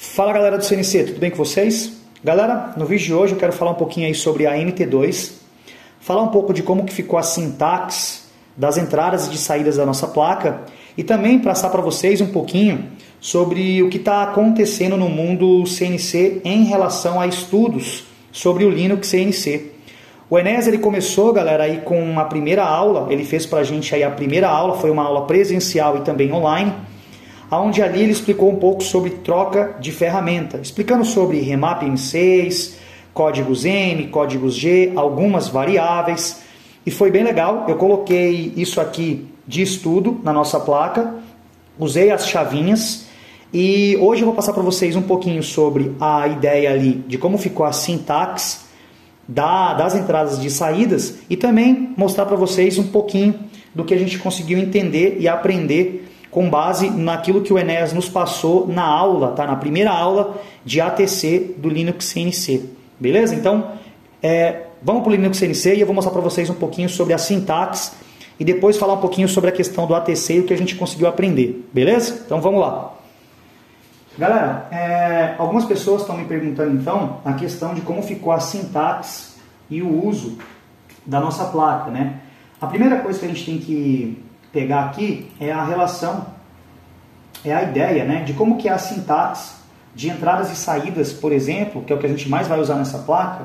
Fala galera do CNC, tudo bem com vocês? Galera, no vídeo de hoje eu quero falar um pouquinho aí sobre a NT2, falar um pouco de como que ficou a sintaxe das entradas e de saídas da nossa placa e também passar para vocês um pouquinho sobre o que está acontecendo no mundo CNC em relação a estudos sobre o Linux CNC. O Enéas ele começou, galera, aí com a primeira aula, ele fez para a gente aí a primeira aula, foi uma aula presencial e também online, onde ali ele explicou um pouco sobre troca de ferramenta, explicando sobre remap M6, códigos M, códigos G, algumas variáveis, e foi bem legal. Eu coloquei isso aqui de estudo na nossa placa, usei as chavinhas, e hoje eu vou passar para vocês um pouquinho sobre a ideia ali de como ficou a sintaxe das entradas e saídas, e também mostrar para vocês um pouquinho do que a gente conseguiu entender e aprender com base naquilo que o Enéas nos passou na aula, tá? Na primeira aula de ATC do Linux CNC, beleza? Então, vamos para o Linux CNC e eu vou mostrar para vocês um pouquinho sobre a sintaxe e depois falar um pouquinho sobre a questão do ATC e o que a gente conseguiu aprender, beleza? Então vamos lá. Galera, algumas pessoas estão me perguntando então a questão de como ficou a sintaxe e o uso da nossa placa, né? A primeira coisa que a gente tem que pegar aqui é a relação, é a ideia, né, de como que é a sintaxe de entradas e saídas, por exemplo, que é o que a gente mais vai usar nessa placa,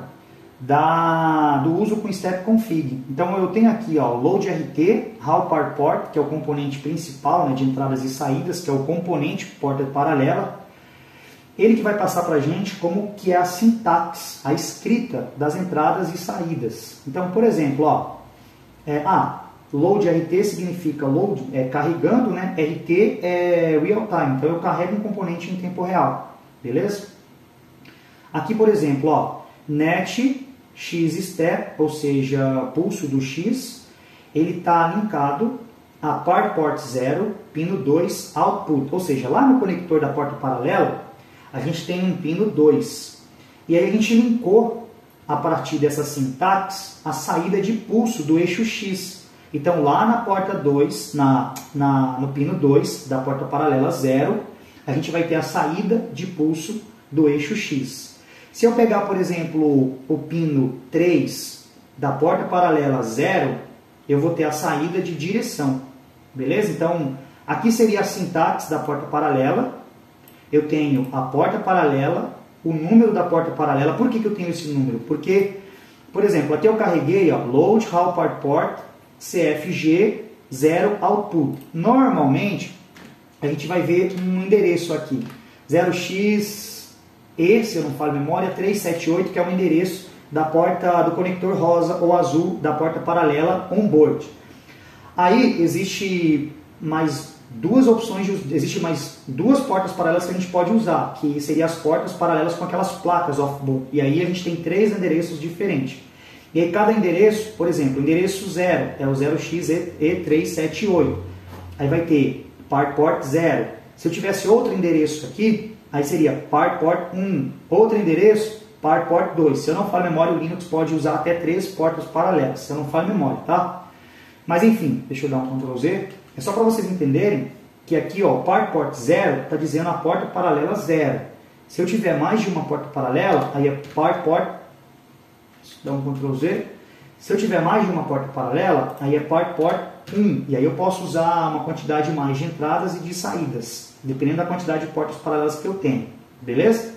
do uso com step config. Então eu tenho aqui ó, load RT, raw part port, que é o componente principal, né, de entradas e saídas, que é o componente porta paralela. Ele que vai passar para a gente como que é a sintaxe, a escrita das entradas e saídas. Então, por exemplo, ó, load RT significa load, carregando, né? RT é real time, então eu carrego um componente em tempo real, beleza? Aqui, por exemplo, ó, net x step, ou seja, pulso do x, ele está linkado a part port 0, pino 2 output, ou seja, lá no conector da porta paralela, a gente tem um pino 2, e aí a gente linkou a partir dessa sintaxe a saída de pulso do eixo x. Então, lá na porta 2, no pino 2 da porta paralela 0, a gente vai ter a saída de pulso do eixo X. Se eu pegar, por exemplo, o pino 3 da porta paralela 0, eu vou ter a saída de direção. Beleza? Então, aqui seria a sintaxe da porta paralela. Eu tenho a porta paralela, o número da porta paralela. Por que eu tenho esse número? Porque, por exemplo, aqui eu carreguei ó, load raw part port CFG 0 output. Normalmente, a gente vai ver um endereço aqui. 0xe, se eu não falo memória, 378, que é o endereço da porta do conector rosa ou azul da porta paralela onboard. Aí, existe mais duas opções, existe mais duas portas paralelas que a gente pode usar, que seriam as portas paralelas com aquelas placas off-board. E aí a gente tem três endereços diferentes. E aí cada endereço, por exemplo, o endereço 0 é o 0xe378. Aí vai ter part port 0. Se eu tivesse outro endereço aqui, aí seria part port 1. Outro endereço, part port 2. Se eu não falo memória, o Linux pode usar até 3 portas paralelas. Se eu não falo memória, tá? Mas enfim, deixa eu dar um Ctrl Z. É só para vocês entenderem que aqui, ó, part port 0 está dizendo a porta paralela 0. Se eu tiver mais de uma porta paralela, aí é part port. Dá um Ctrl Z. Se eu tiver mais de uma porta paralela, aí é part port 1. E aí eu posso usar uma quantidade mais de entradas e de saídas, dependendo da quantidade de portas paralelas que eu tenho. Beleza?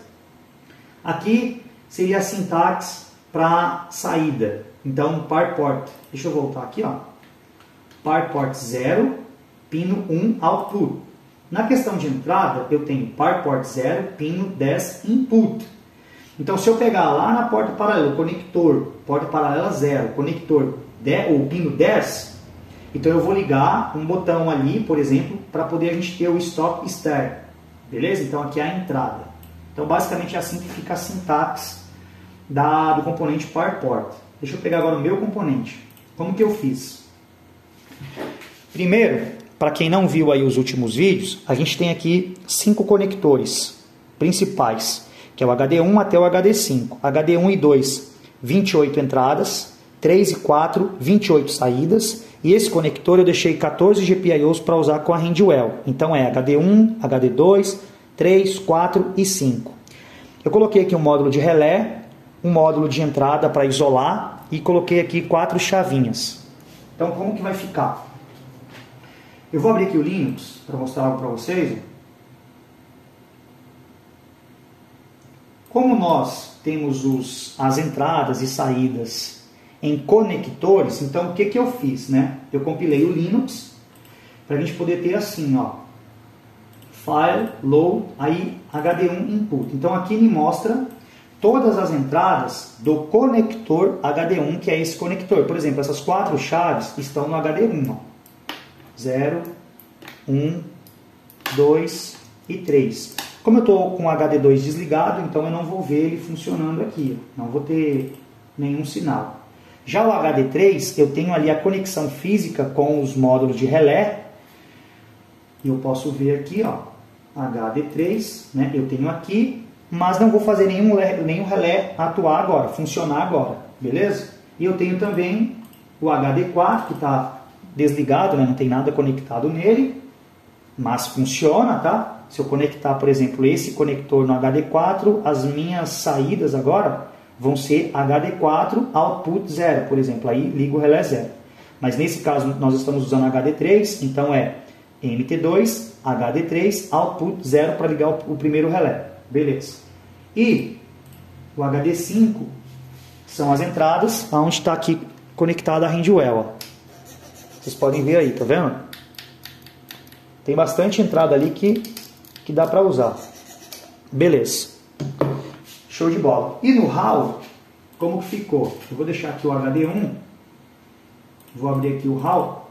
Aqui seria a sintaxe para saída. Então, part port. Deixa eu voltar aqui, ó. Part port 0, pino 1 output. Na questão de entrada, eu tenho part port 0, pino 10 input. Então, se eu pegar lá na porta paralela, o conector, porta paralela 0, conector, o pino 10, então eu vou ligar um botão ali, por exemplo, para poder a gente ter o stop start. Beleza? Então, aqui é a entrada. Então, basicamente é assim que fica a sintaxe do componente part port. Deixa eu pegar agora o meu componente. Como que eu fiz? Primeiro, para quem não viu aí os últimos vídeos, a gente tem aqui 5 conectores principais, que é o HD1 até o HD5. HD1 e 2, 28 entradas, 3 e 4, 28 saídas, e esse conector eu deixei 14 GPIOs para usar com a Handwell. Então é HD1, HD2, 3, 4 e 5. Eu coloquei aqui um módulo de relé, um módulo de entrada para isolar e coloquei aqui 4 chavinhas. Então, como que vai ficar? Eu vou abrir aqui o Linux para mostrar algo para vocês. Como nós temos as entradas e saídas em conectores, então o que eu fiz, né? Eu compilei o Linux para a gente poder ter assim, ó, File, Load, aí HD1 Input. Então aqui me mostra todas as entradas do conector HD1, que é esse conector. Por exemplo, essas 4 chaves estão no HD1, ó. 0, 1, 2 e 3. Como eu estou com o HD2 desligado, então eu não vou ver ele funcionando aqui, ó. Não vou ter nenhum sinal. Já o HD3, eu tenho ali a conexão física com os módulos de relé. E eu posso ver aqui, ó, HD3, né? Eu tenho aqui, mas não vou fazer nenhum relé atuar agora, funcionar agora, beleza? E eu tenho também o HD4, que está desligado, né? Não tem nada conectado nele, mas funciona, tá? Se eu conectar, por exemplo, esse conector no HD4, as minhas saídas agora vão ser HD4 output 0, por exemplo, aí ligo o relé 0. Mas nesse caso nós estamos usando HD3, então é MT2, HD3, output 0 para ligar o primeiro relé. Beleza. E o HD5 são as entradas onde está aqui conectada a Handwell. Ó. Vocês podem ver aí, tá vendo? Tem bastante entrada ali que dá para usar. Beleza. Show de bola. E no HAL, como que ficou? Eu vou deixar aqui o HD1. Vou abrir aqui o HAL.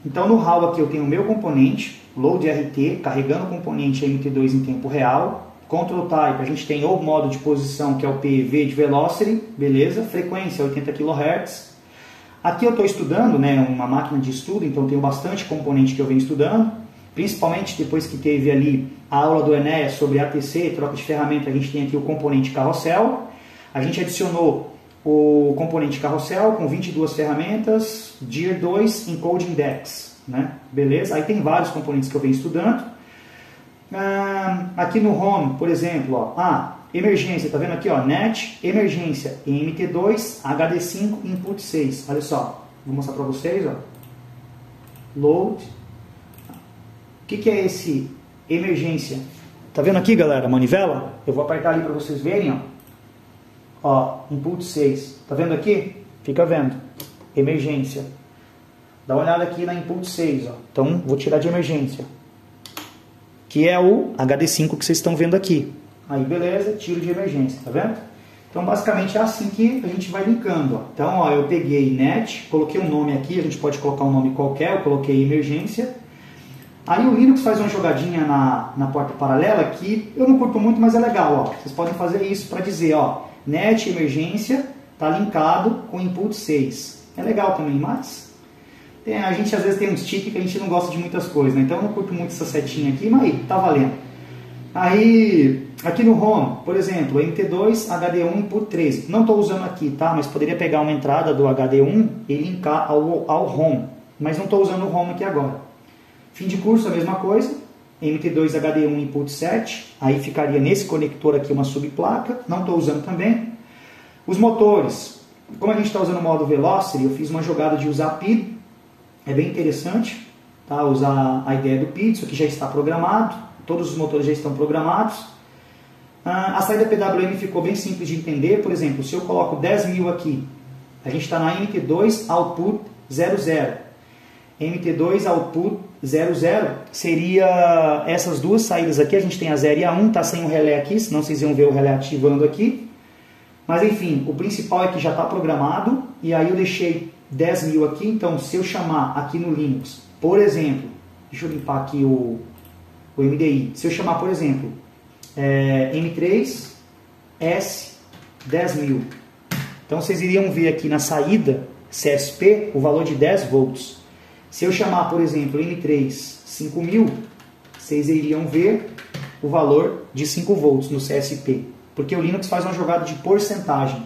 Então no HAL aqui eu tenho o meu componente, load RT, carregando o componente MT2 em tempo real. Control Type, a gente tem o modo de posição, que é o PV de Velocity, beleza? Frequência 80 kHz. Aqui eu estou estudando, né, uma máquina de estudo, então tenho bastante componente que eu venho estudando. Principalmente depois que teve ali a aula do Enéas sobre ATC, troca de ferramenta, a gente tem aqui o componente carrossel. A gente adicionou o componente carrossel com 22 ferramentas, DIR 2, Encode Index, né? Beleza? Aí tem vários componentes que eu venho estudando. Aqui no Home, por exemplo, ó, emergência, tá vendo aqui, ó, NET, emergência, MT2, HD5, Input 6. Olha só, vou mostrar para vocês, ó. Load. O que é esse emergência? Tá vendo aqui, galera, a manivela? Eu vou apertar ali para vocês verem, ó. Ó, Input 6. Tá vendo aqui? Fica vendo. Emergência. Dá uma olhada aqui na Input 6, ó. Então, vou tirar de emergência. Que é o HD5 que vocês estão vendo aqui. Aí, beleza, tiro de emergência, tá vendo? Então, basicamente, é assim que a gente vai linkando, ó. Então, ó, eu peguei NET, coloquei um nome aqui, a gente pode colocar um nome qualquer, eu coloquei emergência. Aí o Linux faz uma jogadinha na porta paralela que eu não curto muito, mas é legal, ó. Vocês podem fazer isso para dizer, ó, NET emergência está linkado com Input 6. É legal também, mas a gente às vezes tem um stick que a gente não gosta de muitas coisas, né? Então eu não curto muito essa setinha aqui, mas aí, tá valendo. Aí, aqui no Home, por exemplo, MT2, HD1, Input 13. Não estou usando aqui, tá? Mas poderia pegar uma entrada do HD1 e linkar ao Home. Mas não estou usando o Home aqui agora. Fim de curso, a mesma coisa. MT2 HD1 Input 7. Aí ficaria nesse conector aqui uma subplaca. Não estou usando também. Os motores. Como a gente está usando o modo Velocity, eu fiz uma jogada de usar PID. É bem interessante, tá? Usar a ideia do PID. Isso aqui já está programado. Todos os motores já estão programados. A saída PWM ficou bem simples de entender. Por exemplo, se eu coloco 10.000 aqui, a gente está na MT2 Output 00. MT2 Output 00 seria essas duas saídas aqui. A gente tem a 0 e a 1, está sem o relé aqui, senão vocês iam ver o relé ativando aqui. Mas enfim, o principal é que já está programado. E aí eu deixei 10.000 aqui. Então, se eu chamar aqui no Linux, por exemplo, deixa eu limpar aqui o MDI. Se eu chamar, por exemplo, M3 S 10.000, então vocês iriam ver aqui na saída CSP o valor de 10 volts. Se eu chamar, por exemplo, M3 5.000, vocês iriam ver o valor de 5 volts no CSP, porque o Linux faz uma jogada de porcentagem.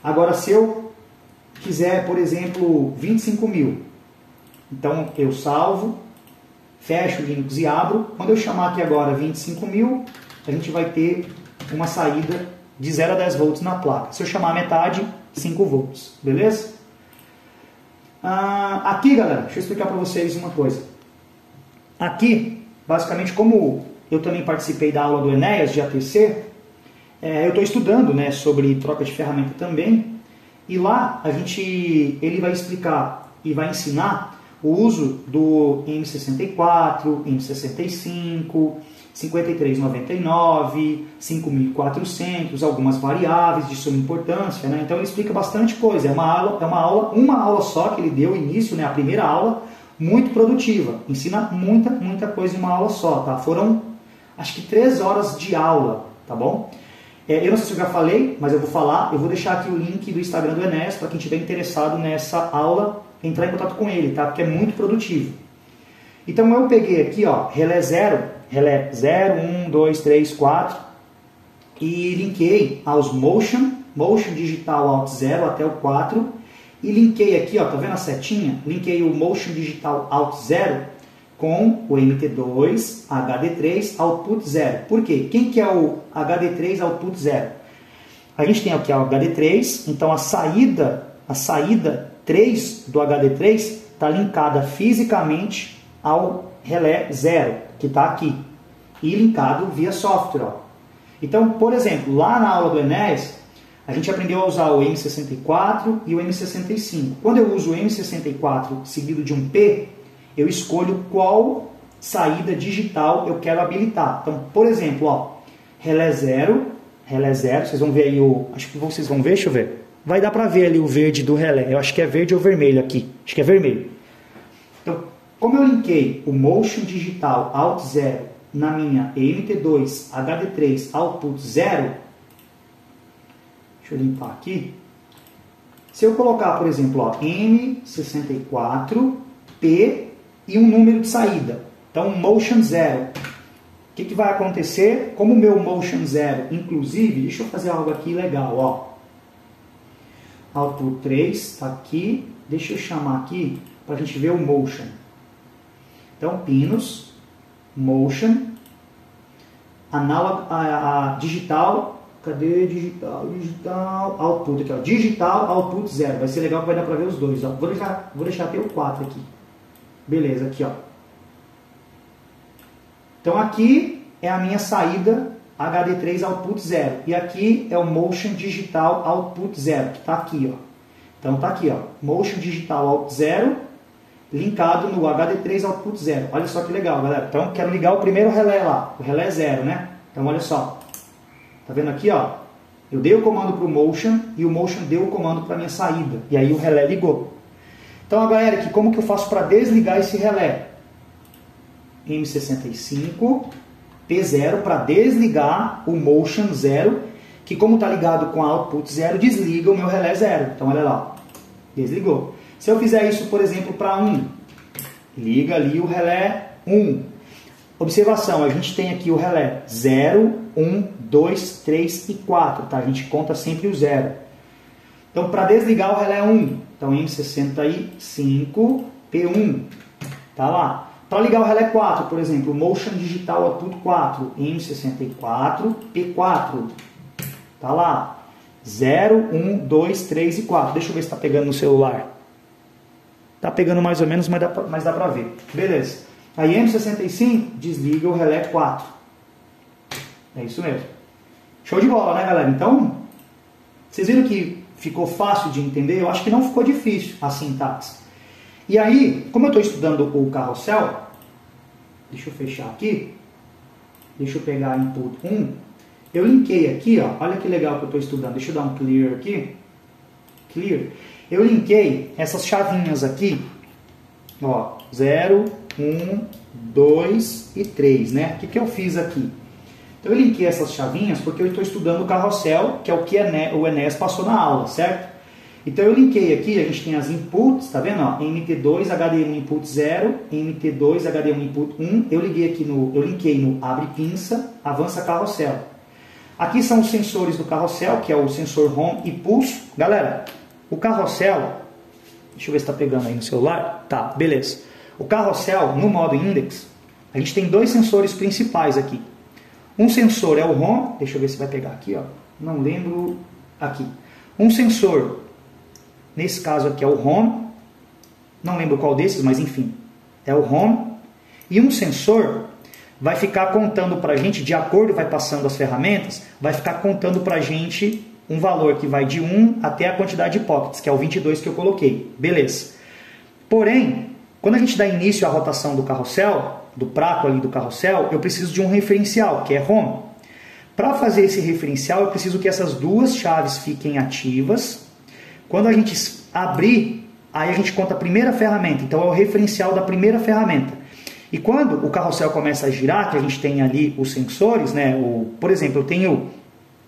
Agora, se eu quiser, por exemplo, 25.000, então eu salvo, fecho o Linux e abro. Quando eu chamar aqui agora 25.000, a gente vai ter uma saída de 0 a 10 volts na placa. Se eu chamar a metade, 5 volts, beleza? Aqui, galera, deixa eu explicar para vocês uma coisa. Aqui, basicamente, como eu também participei da aula do Enéas de ATC, eu estou estudando, né, sobre troca de ferramenta também, e lá ele vai explicar e vai ensinar o uso do M64, M65, 5399, 5400, algumas variáveis de suma importância, né? Então ele explica bastante coisa. É uma aula só que ele deu início, né? A primeira aula, muito produtiva. Ensina muita coisa em uma aula só, tá? Foram, acho que 3 horas de aula, tá bom? Eu não sei se eu já falei, mas eu vou falar. Eu vou deixar aqui o link do Instagram do Enéas para quem estiver interessado nessa aula, entrar em contato com ele, tá? Porque é muito produtivo. Então eu peguei aqui, ó, relé 0, 1, 2, 3, 4 e linkei aos Motion Digital Alt 0 até o 4 e linkei aqui, ó, tá vendo a setinha? Linkei o Motion Digital Alt 0 com o MT2 HD3 Output 0. Por quê? Quem que é o HD3 Output 0? A gente tem aqui o HD3, então a saída 3 do HD3 está linkada fisicamente ao relé 0, que está aqui, e linkado via software. Ó. Então, por exemplo, lá na aula do Enéas, a gente aprendeu a usar o M64 e o M65. Quando eu uso o M64 seguido de um P, eu escolho qual saída digital eu quero habilitar. Então, por exemplo, ó, relé 0, vocês vão ver aí acho que vocês vão ver, deixa eu ver. Vai dar para ver ali o verde do relé. Eu acho que é verde ou vermelho aqui. Acho que é vermelho. Então, como eu linkei o Motion Digital Alt 0 na minha MT2 HD3 Output 0, deixa eu limpar aqui. Se eu colocar, por exemplo, ó, M64, P e um número de saída, então Motion 0, o que vai acontecer? Como o meu Motion 0, inclusive, deixa eu fazer algo aqui legal, ó. Output 3 está aqui, deixa eu chamar aqui para a gente ver o Motion. Então, pinos, Motion, analog, digital, cadê digital, output aqui, ó, digital, output 0, vai ser legal que vai dar para ver os dois, ó. Vou deixar até o 4 aqui, beleza, aqui, ó. Então, aqui é a minha saída HD3 Output 0, e aqui é o Motion Digital Output 0, que está aqui, ó. Então, tá aqui, ó, Motion Digital Out 0, linkado no HD3 Output 0. Olha só que legal, galera. Então, quero ligar o primeiro relé lá, o relé 0, né? Então, olha só. Tá vendo aqui, ó? Eu dei o comando para o Motion e o Motion deu o comando para a minha saída. E aí o relé ligou. Então, galera, aqui, como que eu faço para desligar esse relé? M65, P0 para desligar o Motion 0, que como está ligado com a Output 0, desliga o meu relé 0. Então, olha lá, ó. Desligou. Se eu fizer isso, por exemplo, para 1, liga ali o relé 1. Observação, a gente tem aqui o relé 0, 1, 2, 3 e 4, tá? A gente conta sempre o 0. Então, para desligar o relé 1, então M65, P1, tá lá. Para ligar o relé 4, por exemplo, Motion Digital Output 4, M64, P4, tá lá. 0, 1, 2, 3 e 4. Deixa eu ver se está pegando no celular. Tá pegando mais ou menos, mas dá pra ver. Beleza. Aí M65 desliga o relé 4. É isso mesmo. Show de bola, né, galera? Então, vocês viram que ficou fácil de entender? Eu acho que não ficou difícil a sintaxe. E aí, como eu estou estudando o carrossel, deixa eu fechar aqui. Deixa eu pegar input 1. Eu linkei aqui, ó. Olha que legal que eu estou estudando. Deixa eu dar um clear aqui. Clear. Eu linkei essas chavinhas aqui, ó, 0, 1, 2 e 3, né? O que eu fiz aqui? Então eu linkei essas chavinhas porque eu estou estudando o carrossel, que é o que o Enéas passou na aula, certo? Então eu linkei aqui, a gente tem as inputs, tá vendo? Ó, MT2 HD1 input 0, MT2 HD1 input 1, eu linkei no abre pinça, avança carrossel. Aqui são os sensores do carrossel, que é o sensor home e pulso. Galera, o carrossel, deixa eu ver se está pegando aí no celular. Tá, beleza. O carrossel, no modo index, A gente tem dois sensores principais aqui. Um sensor é o home, deixa eu ver se vai pegar aqui, ó. Não lembro, aqui. Um sensor, nesse caso aqui é o home, não lembro qual desses, mas enfim, é o home. E um sensor vai ficar contando para a gente, de acordo vai passando as ferramentas, vai ficar contando para a gente um valor que vai de 1 até a quantidade de pockets, que é o 22 que eu coloquei. Beleza. Porém, quando a gente dá início à rotação do carrossel, do prato ali do carrossel, eu preciso de um referencial, que é home. Para fazer esse referencial, eu preciso que essas duas chaves fiquem ativas. Quando a gente abrir, aí a gente conta a primeira ferramenta, então é o referencial da primeira ferramenta. E quando o carrossel começa a girar, que a gente tem ali os sensores, né? Por exemplo, eu tenho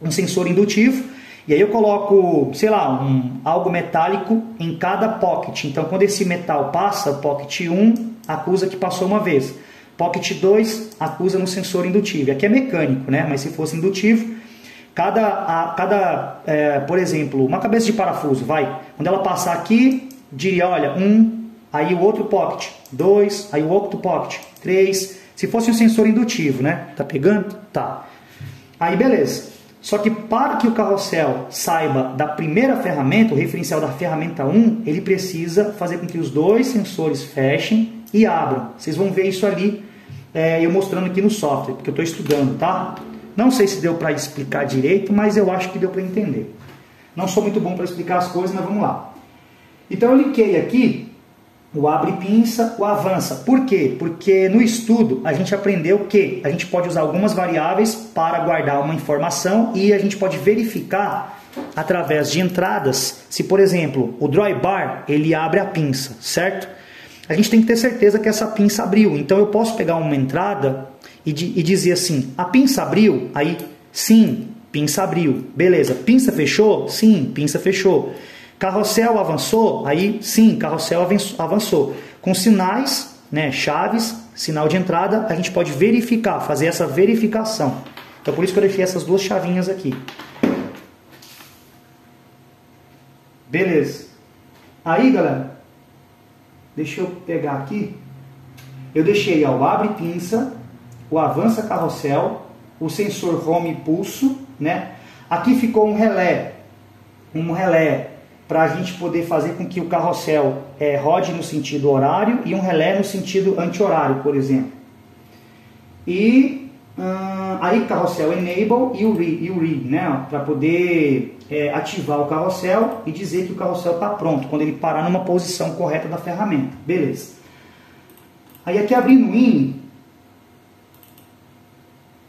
um sensor indutivo, e aí eu coloco, sei lá, algo metálico em cada pocket. Então, quando esse metal passa, o pocket 1 acusa que passou uma vez. Pocket 2 acusa no sensor indutivo. Aqui é mecânico, né? Mas se fosse indutivo, por exemplo, uma cabeça de parafuso, quando ela passar aqui, diria, olha, 1, aí o outro pocket, 2, aí o outro pocket, 3. Se fosse um sensor indutivo, né? Tá pegando? Tá. Aí beleza. Só que para que o carrossel saiba da primeira ferramenta, o referencial da ferramenta 1, ele precisa fazer com que os dois sensores fechem e abram. Vocês vão ver isso ali, eu mostrando aqui no software, porque eu estou estudando, tá? Não sei se deu para explicar direito, mas eu acho que deu para entender. Não sou muito bom para explicar as coisas, mas vamos lá. Então eu linkei aqui o abre pinça, o avança. Por quê? Porque no estudo a gente aprendeu que a gente pode usar algumas variáveis para guardar uma informação e a gente pode verificar através de entradas se, por exemplo, o drawbar ele abre a pinça, certo? A gente tem que ter certeza que essa pinça abriu. Então eu posso pegar uma entrada e dizer assim, a pinça abriu? Aí, sim, pinça abriu. Beleza, pinça fechou? Sim, pinça fechou. Carrossel avançou? Aí sim, carrossel avançou. Com sinais, né, chaves, sinal de entrada, a gente pode verificar, fazer essa verificação. Então por isso que eu deixei essas duas chavinhas aqui. Beleza. Aí galera, deixa eu pegar aqui. Eu deixei o abre pinça, o avança carrossel, o sensor home e pulso, né? Aqui ficou um relé para a gente poder fazer com que o carrossel rode no sentido horário e um relé no sentido anti-horário, por exemplo. E aí carrossel enable e o read, né, para poder ativar o carrossel e dizer que o carrossel está pronto, quando ele parar numa posição correta da ferramenta. Beleza. Aí aqui abrindo o INI,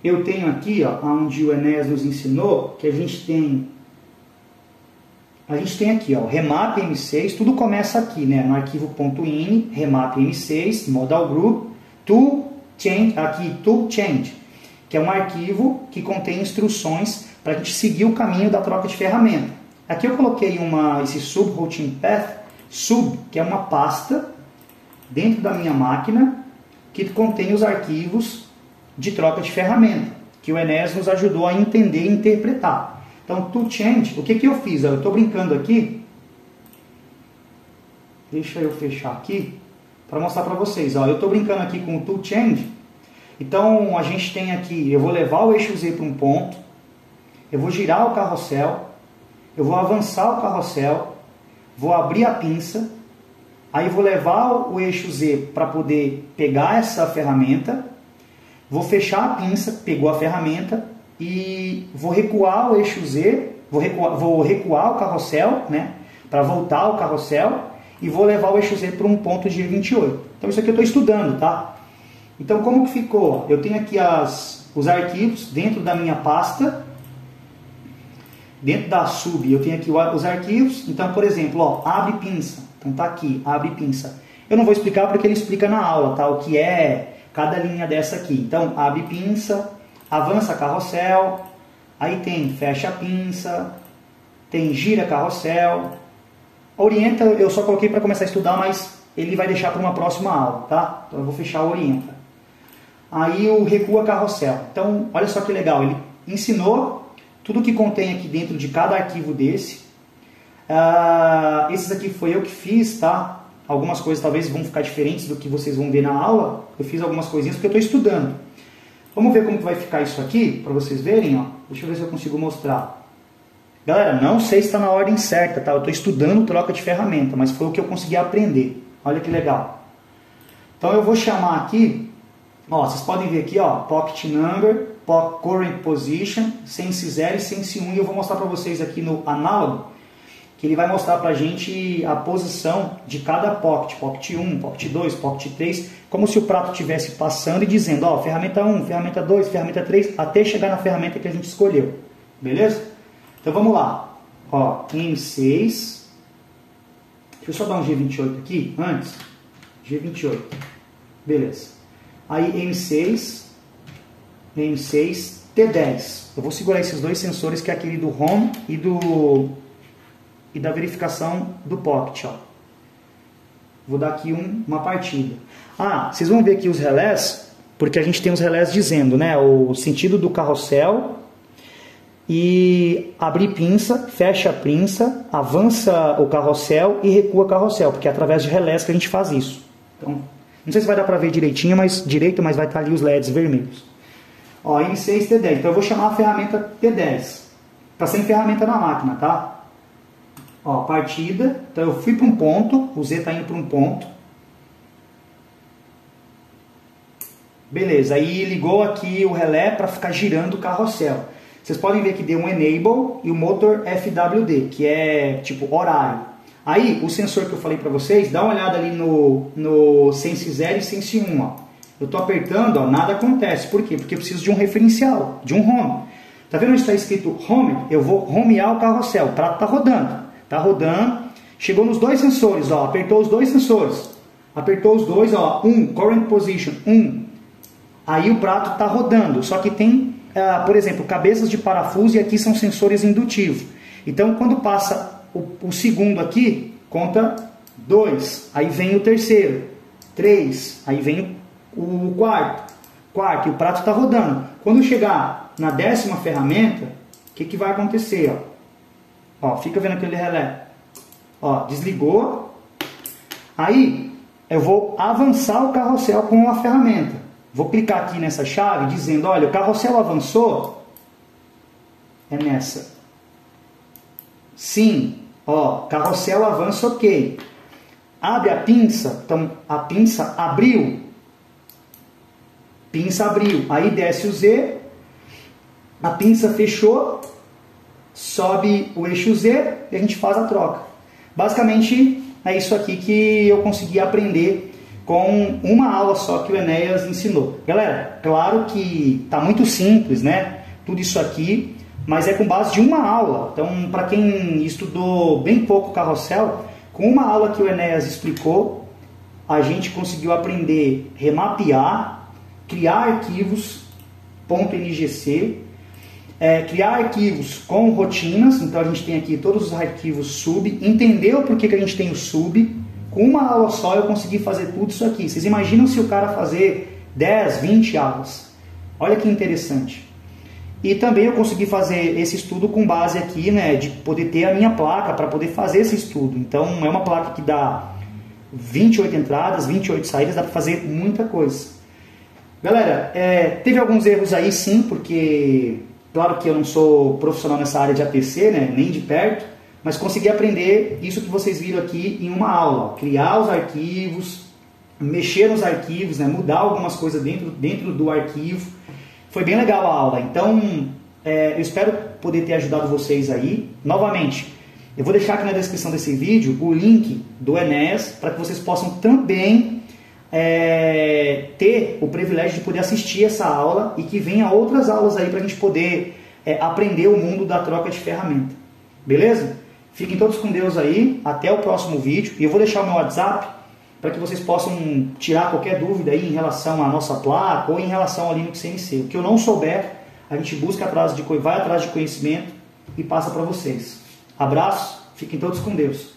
eu tenho aqui, ó, onde o Enéas nos ensinou, que a gente tem aqui, ó, o remap M6, tudo começa aqui, né, no arquivo .ini, remap M6, modal group, tool change, que é um arquivo que contém instruções para a gente seguir o caminho da troca de ferramenta. Aqui eu coloquei esse subroutine path, que é uma pasta dentro da minha máquina que contém os arquivos de troca de ferramenta, que o Enéas nos ajudou a entender e interpretar. Então, to change, o que eu fiz? Eu estou brincando aqui. Deixa eu fechar aqui para mostrar para vocês. Ó, eu estou brincando aqui com o to change. Então, a gente tem aqui, eu vou levar o eixo Z para um ponto, eu vou girar o carrossel, eu vou avançar o carrossel, vou abrir a pinça, aí vou levar o eixo Z para poder pegar essa ferramenta, vou fechar a pinça, pegou a ferramenta, e vou recuar o eixo Z, vou recuar o carrossel, né, para voltar o carrossel, e vou levar o eixo Z para um ponto de 28. Então isso aqui eu estou estudando, tá? Então como que ficou? Eu tenho aqui os arquivos dentro da minha pasta, dentro da sub eu tenho aqui os arquivos. Então, por exemplo, ó, abre pinça, então tá aqui, abre pinça. Eu não vou explicar porque ele explica na aula, tá? O que é cada linha dessa aqui. Então, abre pinça, avança carrossel, aí tem fecha pinça, tem gira carrossel, orienta, eu só coloquei para começar a estudar, mas ele vai deixar para uma próxima aula, tá? Então eu vou fechar o orienta. Aí o recua carrossel. Então, olha só que legal, ele ensinou tudo que contém aqui dentro de cada arquivo desse. Esses aqui foi eu que fiz, tá? algumas coisas talvez vão ficar diferentes do que vocês vão ver na aula. Eu fiz algumas coisinhas porque eu estou estudando. Vamos ver como que vai ficar isso aqui, para vocês verem. Ó. Deixa eu ver se eu consigo mostrar. Galera, não sei se está na ordem certa, tá? Eu estou estudando troca de ferramenta, mas foi o que eu consegui aprender. Olha que legal. Então eu vou chamar aqui, ó, vocês podem ver aqui, ó, Pocket Number, Current Position, Sense 0 e Sense 1. E eu vou mostrar para vocês aqui no análogo, que ele vai mostrar para a gente a posição de cada pocket, pocket 1, pocket 2, pocket 3, como se o prato estivesse passando e dizendo, ó, ferramenta 1, ferramenta 2, ferramenta 3, até chegar na ferramenta que a gente escolheu, beleza? Então vamos lá, ó, M6, deixa eu só dar um G28 aqui, antes, G28, beleza, aí M6, T10, eu vou segurar esses dois sensores, que é aquele do Home e da verificação do Pocket, ó. Vou dar aqui uma partida. Ah, vocês vão ver aqui os relés, porque a gente tem os relés dizendo, né, o sentido do carrossel, e abrir pinça, fecha a pinça, avança o carrossel e recua o carrossel, porque é através de relés que a gente faz isso. Então, não sei se vai dar para ver direitinho, mas vai estar ali os LEDs vermelhos. Ó, M6 T10. Então eu vou chamar a ferramenta T10. Tá sem ferramenta na máquina, tá? Ó, partida, então eu fui para um ponto, o Z está indo para um ponto. Beleza, aí ligou aqui o relé para ficar girando o carrossel. Vocês podem ver que deu um Enable e o motor FWD, que é tipo horário. Aí, o sensor que eu falei para vocês, dá uma olhada ali no Sense 0 e Sense 1. Ó. Eu estou apertando, ó, nada acontece. Por quê? Porque eu preciso de um referencial, de um home. Tá vendo onde está escrito home? Eu vou homear o carrossel, o prato está rodando. Tá rodando, chegou nos dois sensores, ó, apertou os dois sensores, apertou os dois, ó, current position, aí o prato está rodando, só que tem, por exemplo, cabeças de parafuso e aqui são sensores indutivos, então quando passa o segundo aqui, conta 2, aí vem o terceiro, 3, aí vem o quarto, e o prato está rodando. Quando chegar na 10ª ferramenta, o que vai acontecer, ó? Ó, fica vendo aquele relé. Ó, desligou. Aí, eu vou avançar o carrossel com a ferramenta. Vou clicar aqui nessa chave, dizendo, olha, o carrossel avançou. É nessa. Sim. Ó, carrossel avança, ok. Abre a pinça. Então, a pinça abriu. Pinça abriu. Aí desce o Z. A pinça fechou. Sobe o eixo Z e a gente faz a troca. Basicamente é isso aqui que eu consegui aprender com uma aula só que o Enéas ensinou. Galera, claro que está muito simples, né? Tudo isso aqui, mas é com base de uma aula. Então, para quem estudou bem pouco carrossel, com uma aula que o Enéas explicou, a gente conseguiu aprender remapear, criar arquivos .ngc, criar arquivos com rotinas. Então a gente tem aqui todos os arquivos sub, entender o porquê que a gente tem o sub. Com uma aula só eu consegui fazer tudo isso aqui. Vocês imaginam se o cara fazer 10, 20 aulas? Olha que interessante. E também eu consegui fazer esse estudo com base aqui, né, de poder ter a minha placa para poder fazer esse estudo. Então é uma placa que dá 28 entradas, 28 saídas, dá para fazer muita coisa. Galera, teve alguns erros aí sim, porque claro que eu não sou profissional nessa área de APC, né, nem de perto, mas consegui aprender isso que vocês viram aqui em uma aula. Ó, criar os arquivos, mexer nos arquivos, né, mudar algumas coisas dentro do arquivo. Foi bem legal a aula. Então, eu espero poder ter ajudado vocês aí. Novamente, eu vou deixar aqui na descrição desse vídeo o link do Enéas para que vocês possam também ter o privilégio de poder assistir essa aula e que venha outras aulas aí para a gente poder aprender o mundo da troca de ferramenta. Beleza? Fiquem todos com Deus aí. Até o próximo vídeo. E eu vou deixar o meu WhatsApp para que vocês possam tirar qualquer dúvida aí em relação à nossa placa ou em relação ao Linux CNC. O que eu não souber, a gente vai atrás de conhecimento e passa para vocês. Abraço, fiquem todos com Deus.